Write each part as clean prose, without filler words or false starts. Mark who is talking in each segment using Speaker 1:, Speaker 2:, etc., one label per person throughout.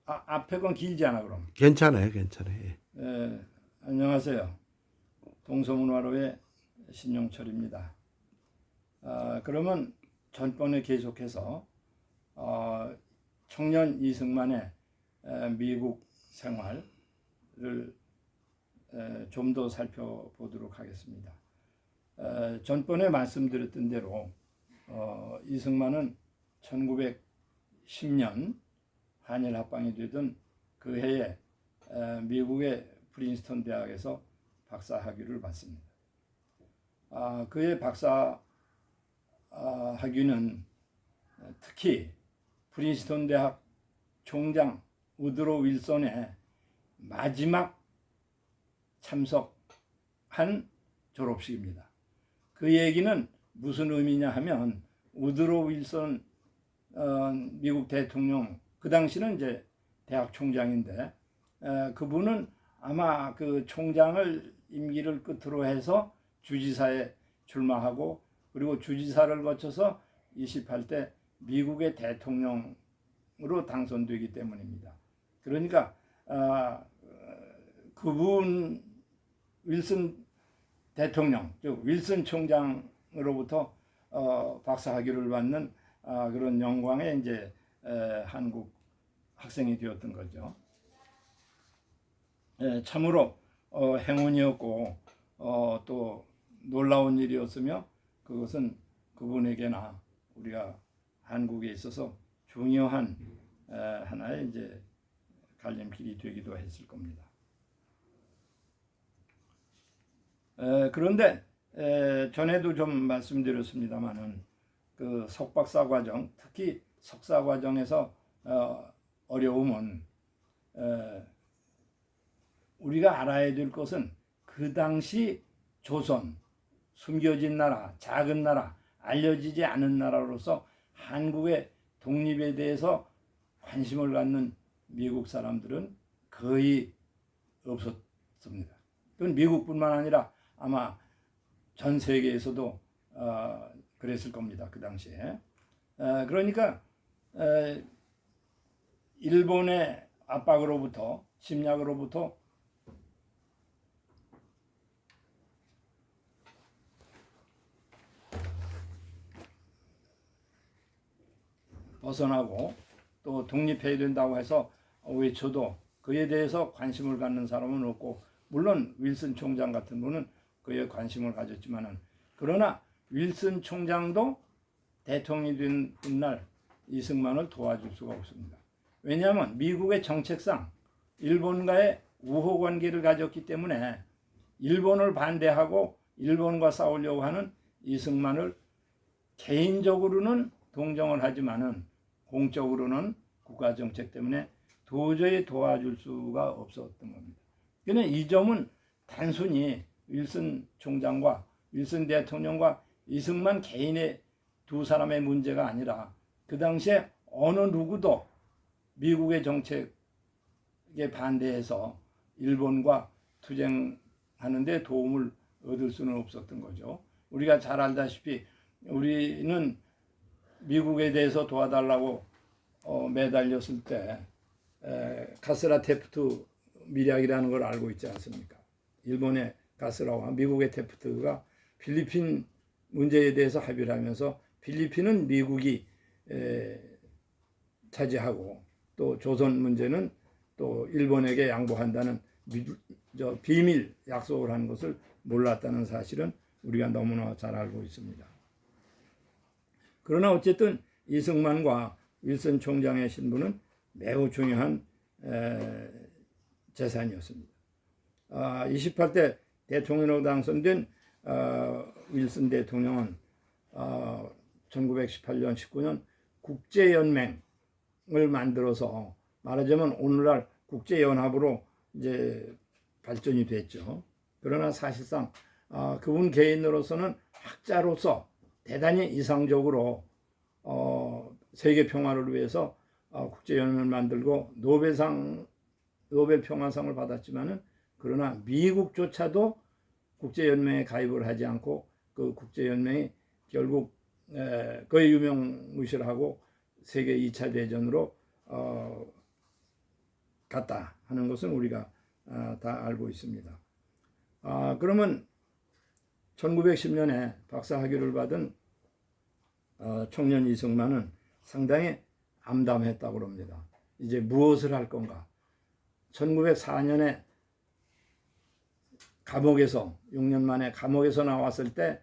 Speaker 1: 앞에 건 길지 않아 그럼.
Speaker 2: 괜찮아요, 괜찮아요.
Speaker 1: 안녕하세요. 동서문화로의 신용철입니다. 그러면 전번에 계속해서 청년 이승만의 미국 생활을 좀 더 살펴보도록 하겠습니다. 전번에 말씀드렸던 대로 이승만은 1910년 한일 합방이 되던 그 해에 미국의 프린스턴 대학에서 박사 학위를 받습니다. 그의 박사 학위는 특히 프린스턴 대학 총장 우드로 윌슨의 마지막 참석한 졸업식입니다. 그 얘기는 무슨 의미냐 하면 우드로 윌슨 미국 대통령, 그 당시는 이제 대학 총장인데 그분은 아마 그 총장을 임기를 끝으로 해서 주지사에 출마하고 그리고 주지사를 거쳐서 28대 미국의 대통령으로 당선되기 때문입니다. 그러니까 그분 윌슨 대통령, 즉 윌슨 총장으로부터 박사 학위를 받는 그런 영광의 이제 한국 학생이 되었던 거죠. 참으로 행운이었고 또 놀라운 일이었으며 그것은 그분에게나 우리가 한국에 있어서 중요한 하나의 이제 갈림길이 되기도 했을 겁니다. 그런데 전에도 좀 말씀드렸습니다마는 그 석박사 과정, 특히 석사 과정에서 어려움은 우리가 알아야 될 것은 그 당시 조선, 숨겨진 나라, 작은 나라, 알려지지 않은 나라로서 한국의 독립에 대해서 관심을 갖는 미국 사람들은 거의 없었습니다. 그건 미국뿐만 아니라 아마 전 세계에서도 그랬을 겁니다. 그 당시에. 그러니까 일본의 압박으로부터, 침략으로부터 벗어나고 또 독립해야 된다고 해서 외쳐도 그에 대해서 관심을 갖는 사람은 없고, 물론 윌슨 총장 같은 분은 그에 관심을 가졌지만은, 그러나 윌슨 총장도 대통령이 된 훗날 이승만을 도와줄 수가 없습니다. 왜냐하면 미국의 정책상 일본과의 우호 관계를 가졌기 때문에 일본을 반대하고 일본과 싸우려고 하는 이승만을 개인적으로는 동정을 하지만은 공적으로는 국가 정책 때문에 도저히 도와줄 수가 없었던 겁니다. 그런데 이 점은 단순히 윌슨 총장과 윌슨 대통령과 이승만 개인의 두 사람의 문제가 아니라 그 당시에 어느 누구도 미국의 정책에 반대해서 일본과 투쟁하는 데 도움을 얻을 수는 없었던 거죠. 우리가 잘 알다시피 우리는 미국에 대해서 도와달라고 매달렸을 때 가스라 테프트 밀약이라는 걸 알고 있지 않습니까? 일본의 가스라와 미국의 테프트가 필리핀 문제에 대해서 합의를 하면서 필리핀은 미국이 차지하고 또 조선 문제는 또 일본에게 양보한다는 비밀 약속을 한 것을 몰랐다는 사실은 우리가 너무나 잘 알고 있습니다. 그러나 어쨌든 이승만과 윌슨 총장의 신분은 매우 중요한 재산이었습니다. 28대 대통령으로 당선된 윌슨 대통령은 1918년, 19년 국제연맹을 만들어서 말하자면 오늘날 국제연합으로 이제 발전이 됐죠. 그러나 사실상 그분 개인으로서는 학자로서 대단히 이상적으로 세계 평화를 위해서 국제연맹을 만들고 노벨 평화상을 받았지만은, 그러나 미국조차도 국제연맹에 가입을 하지 않고 그 국제연맹이 결국 거의 유명무실하고 세계 2차 대전으로 같다 하는 것은 우리가 다 알고 있습니다. 그러면 1910년에 박사학위를 받은 청년 이승만은 상당히 암담했다고 합니다. 이제 무엇을 할 건가? 1904년에 감옥에서 6년 만에 감옥에서 나왔을 때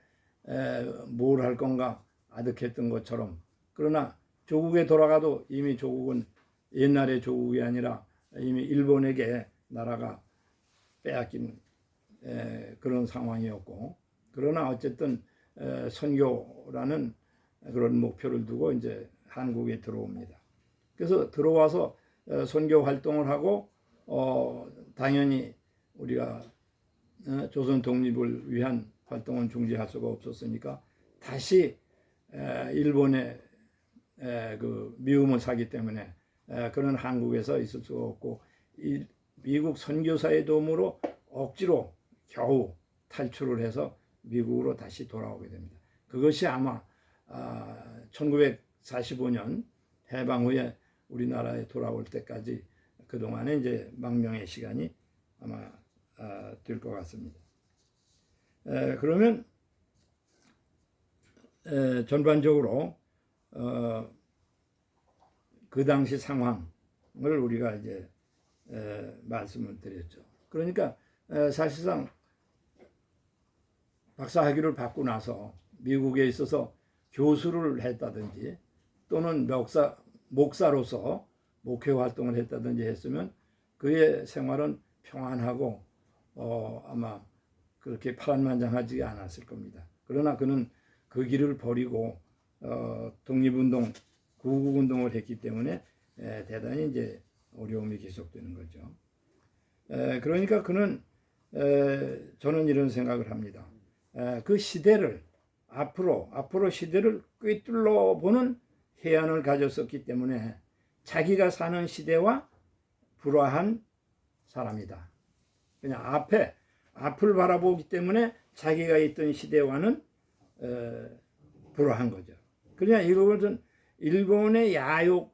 Speaker 1: 뭘 할 건가 아득했던 것처럼, 그러나 조국에 돌아가도 이미 조국은 옛날의 조국이 아니라 이미 일본에게 나라가 빼앗긴 그런 상황이었고, 그러나 어쨌든 선교라는 그런 목표를 두고 이제 한국에 들어옵니다. 그래서 들어와서 선교 활동을 하고 당연히 우리가 조선 독립을 위한 활동은 중지할 수가 없었으니까 다시 일본의 그 미움을 사기 때문에 그런 한국에서 있을 수가 없고, 미국 선교사의 도움으로 억지로 겨우 탈출을 해서 미국으로 다시 돌아오게 됩니다. 그것이 아마 1945년 해방 후에 우리나라에 돌아올 때까지 그동안에 이제 망명의 시간이 아마 될 것 같습니다. 그러면 전반적으로 그 당시 상황을 우리가 이제 말씀을 드렸죠. 그러니까 사실상 박사학위를 받고 나서 미국에 있어서 교수를 했다든지 또는 목사로서 목회 활동을 했다든지 했으면 그의 생활은 평안하고 아마 그렇게 파란만장하지 않았을 겁니다. 그러나 그는 그 길을 버리고 독립운동, 구국운동을 했기 때문에 대단히 이제 어려움이 계속되는 거죠. 그러니까 그는 저는 이런 생각을 합니다. 그 시대를 앞으로 시대를 꿰뚫러 보는 해안을 가졌었기 때문에 자기가 사는 시대와 불화한 사람이다. 그냥 앞을 바라보기 때문에 자기가 있던 시대와는 불화한 거죠. 그냥 이것은 일본의 야욕과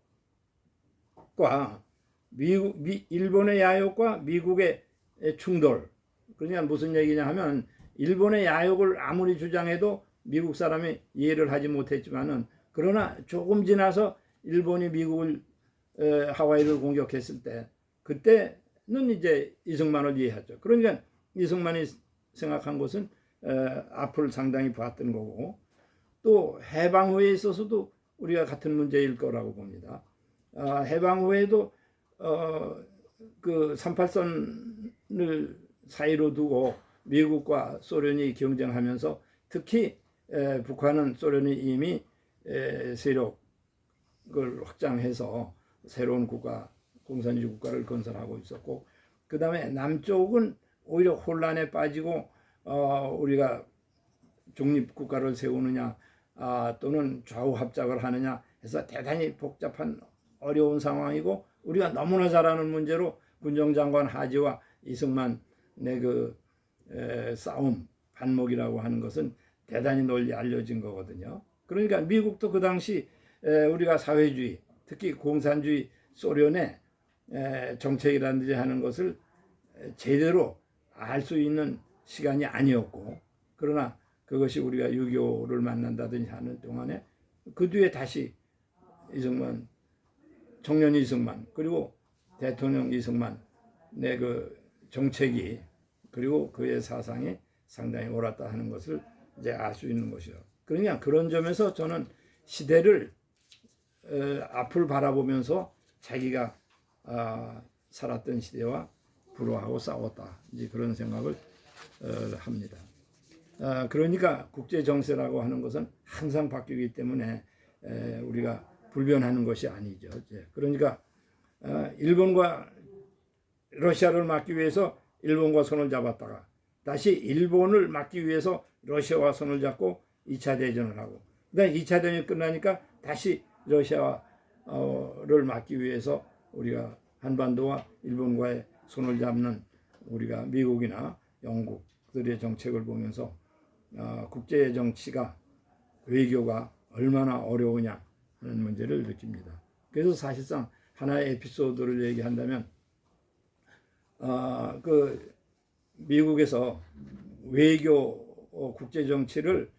Speaker 1: 일본의 야욕과 미국의 충돌. 그러니까 무슨 얘기냐 하면 일본의 야욕을 아무리 주장해도 미국 사람이 이해를 하지 못했지만은, 그러나 조금 지나서 일본이 미국을 하와이를 공격했을 때 그때는 이제 이승만을 이해하죠. 그러니까 이승만이 생각한 것은 앞을 상당히 봤던 거고, 또 해방 후에 있어서도 우리가 같은 문제일 거라고 봅니다. 해방 후에도 그 38선을 사이로 두고 미국과 소련이 경쟁하면서 특히 북한은 소련이 이미 세력을 확장해서 새로운 국가, 공산주의 국가를 건설하고 있었고, 그 다음에 남쪽은 오히려 혼란에 빠지고 우리가 중립국가를 세우느냐 또는 좌우 합작을 하느냐 해서 대단히 복잡한 어려운 상황이고, 우리가 너무나 잘 아는 문제로 군정장관 하지와 이승만의 그 싸움, 반목이라고 하는 것은 대단히 널리 알려진 거거든요. 그러니까 미국도 그 당시 우리가 사회주의, 특히 공산주의 소련의 정책이라든지 하는 것을 제대로 알 수 있는 시간이 아니었고, 그러나 그것이 우리가 6.25를 만난다든지 하는 동안에 그 뒤에 다시 이승만, 청년 이승만, 그리고 대통령 이승만의 그 정책이 그리고 그의 사상이 상당히 옳았다 하는 것을 이제 알 수 있는 것이죠. 그러니까 그런 점에서 저는 시대를 앞을 바라보면서 자기가 살았던 시대와 불화하고 싸웠다, 이제 그런 생각을 합니다. 그러니까 국제 정세라고 하는 것은 항상 바뀌기 때문에 우리가 불변하는 것이 아니죠. 그러니까 일본과 러시아를 막기 위해서 일본과 손을 잡았다가 다시 일본을 막기 위해서 러시아와 손을 잡고 2차 대전을 하고, 그다음에 2차 대전이 끝나니까 다시 러시아를 막기 위해서 우리가 한반도와 일본과의 손을 잡는 우리가 미국이나 영국들의 정책을 보면서 국제 정치가, 외교가 얼마나 어려우냐 하는 문제를 느낍니다. 그래서 사실상 하나의 에피소드를 얘기한다면 그 미국에서 외교 국제 정치를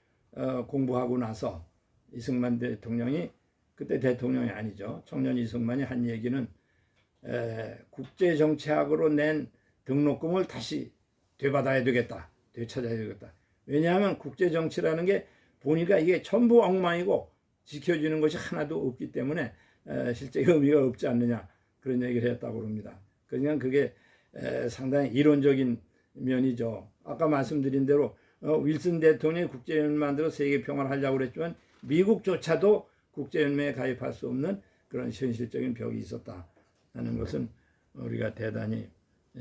Speaker 1: 공부하고 나서 이승만 대통령이, 그때 대통령이 아니죠, 청년 이승만이 한 얘기는 국제 정치학으로 낸 등록금을 다시 되받아야 되겠다, 되찾아야 되겠다. 왜냐하면 국제 정치라는 게 보니까 이게 전부 엉망이고 지켜지는 것이 하나도 없기 때문에 실제 의미가 없지 않느냐, 그런 얘기를 했다고 합니다. 그냥 그게 상당히 이론적인 면이죠. 아까 말씀드린 대로 윌슨 대통령이 국제연맹 만들어 세계 평화를 하려고 그랬지만 미국조차도 국제연맹에 가입할 수 없는 그런 현실적인 벽이 있었다는 것은 우리가 대단히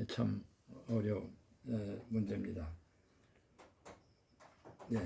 Speaker 1: 참 어려운 문제입니다. 네,